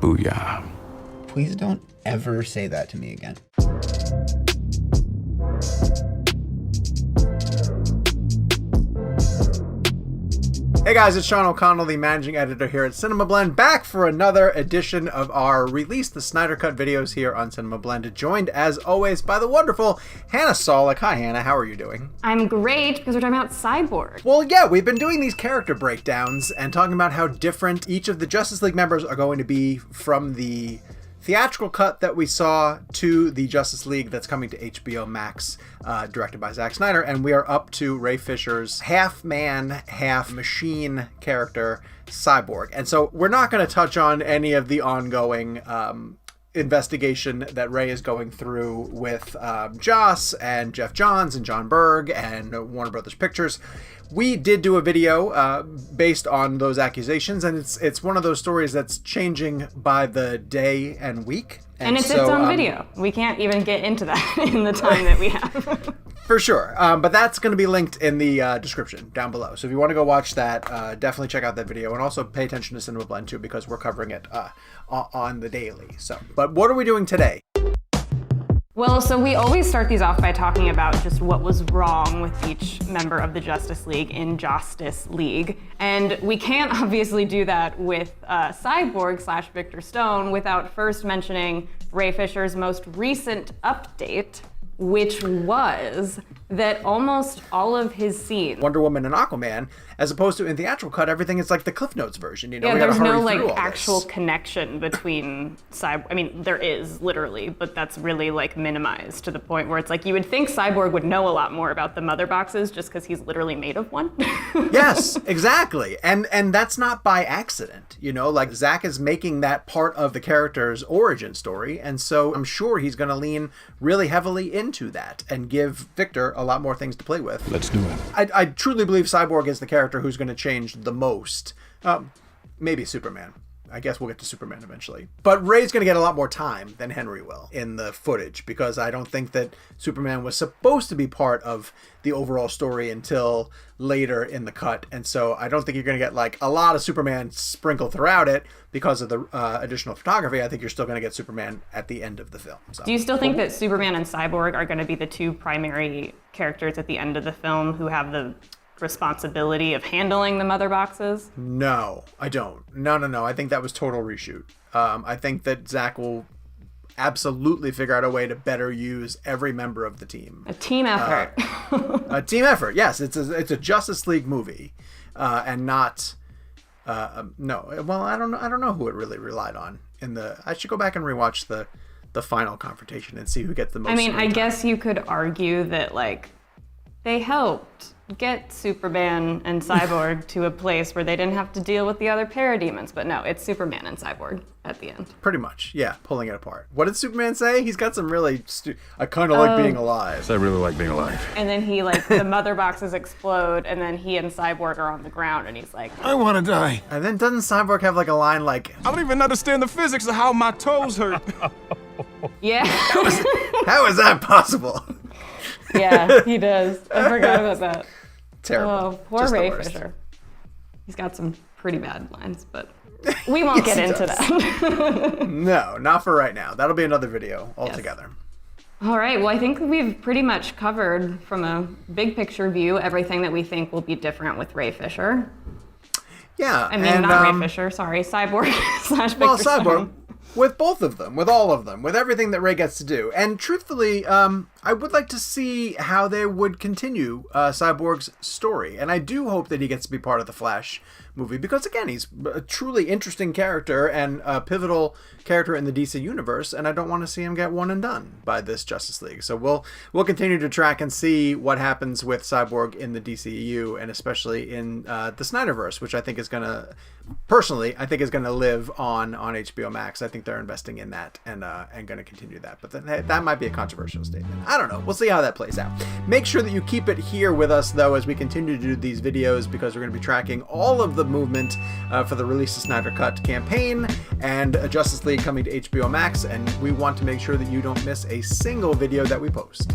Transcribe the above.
Booyah. Please don't ever say that to me again. Hey guys, it's Sean O'Connell, the managing editor here at Cinema Blend, back for another edition of our Release the Snyder Cut videos here on Cinema Blend, joined as always by the wonderful Hannah Solik. Hi Hannah, how are you doing? I'm great, because we're talking about Cyborg. Well, yeah, we've been doing these character breakdowns and talking about how different each of the Justice League members are going to be from the theatrical cut that we saw to the Justice League that's coming to HBO Max, directed by Zack Snyder, and we are up to Ray Fisher's half-man, half-machine character, Cyborg. And so we're not going to touch on any of the ongoing investigation that Ray is going through with Joss and Jeff Johns and John Berg and Warner Brothers Pictures. We did do a video based on those accusations, and it's one of those stories that's changing by the day and week. And it's on video. We can't even get into that in the time that we have. For sure. But that's going to be linked in the description down below. So if you want to go watch that, definitely check out that video. And also pay attention to Cinema Blend too, because we're covering it on the daily. But what are we doing today? Well, so we always start these off by talking about just what was wrong with each member of the Justice League in Justice League. And we can't obviously do that with Cyborg / Victor Stone without first mentioning Ray Fisher's most recent update, which was that almost all of his scenes, Wonder Woman and Aquaman, as opposed to in theatrical cut, everything is like the Cliff Notes version. You know, yeah, we there's gotta no hurry through like all actual this. connection between Cyborg. I mean, there is literally, but that's really like minimized to the point where it's like you would think Cyborg would know a lot more about the mother boxes just because he's literally made of one. Yes, exactly. And that's not by accident. You know, like Zack is making that part of the character's origin story. And so I'm sure he's going to lean really heavily into that and give Victor a lot more things to play with. Let's do it. I truly believe Cyborg is the character who's going to change the most. Maybe Superman. I guess we'll get to Superman eventually. But Ray's going to get a lot more time than Henry will in the footage, because I don't think that Superman was supposed to be part of the overall story until later in the cut. And so I don't think you're going to get like a lot of Superman sprinkled throughout it because of the additional photography. I think you're still going to get Superman at the end of the film. So. Do you still think that Superman and Cyborg are going to be the two primary characters at the end of the film who have the responsibility of handling the mother boxes? No, I don't. No. I think that was total reshoot. I think that Zack will absolutely figure out a way to better use every member of the team. A team effort. A team effort. Yes, it's a Justice League movie, and not. No. Well, I don't know who it really relied on in the. I should go back and rewatch the final confrontation and see who gets the most. I mean, screen I time. guess you could argue that like they helped get Superman and Cyborg to a place where they didn't have to deal with the other parademons. But no, it's Superman and Cyborg at the end. Pretty much, yeah, pulling it apart. What did Superman say? He's got some really I kind of like being alive. I really like being alive. And then he like the mother boxes explode, and then he and Cyborg are on the ground, and he's like, I want to die. And then doesn't Cyborg have like a line like, I don't even understand the physics of how my toes hurt. yeah. how is that possible? Yeah, he does. I forgot about that. Terrible. Oh, poor Just the Ray worst. Fisher. He's got some pretty bad lines, but we won't Yes, get he into does. that. No, not for right now. That'll be another video altogether. All right, well, I think we've pretty much covered from a big picture view everything that we think will be different with Ray Fisher. Yeah. I mean, and, not Ray Fisher, sorry, Cyborg / Victor Well, Cyborg. Stone. With both of them, with all of them, with everything that Ray gets to do. And truthfully, I would like to see how they would continue Cyborg's story. And I do hope that he gets to be part of the Flash movie, because again, he's a truly interesting character and a pivotal character in the DC universe, and I don't want to see him get one and done by this Justice League. So we'll continue to track and see what happens with Cyborg in the DCEU, and especially in the Snyderverse, which I think is going to, personally, I think is going to live on HBO Max. I think they're investing in that and going to continue that. But that might be a controversial statement. I don't know. We'll see how that plays out. Make sure that you keep it here with us, though, as we continue to do these videos, because we're going to be tracking all of the movement for the Release the Snyder Cut campaign and Justice League coming to HBO Max, and we want to make sure that you don't miss a single video that we post.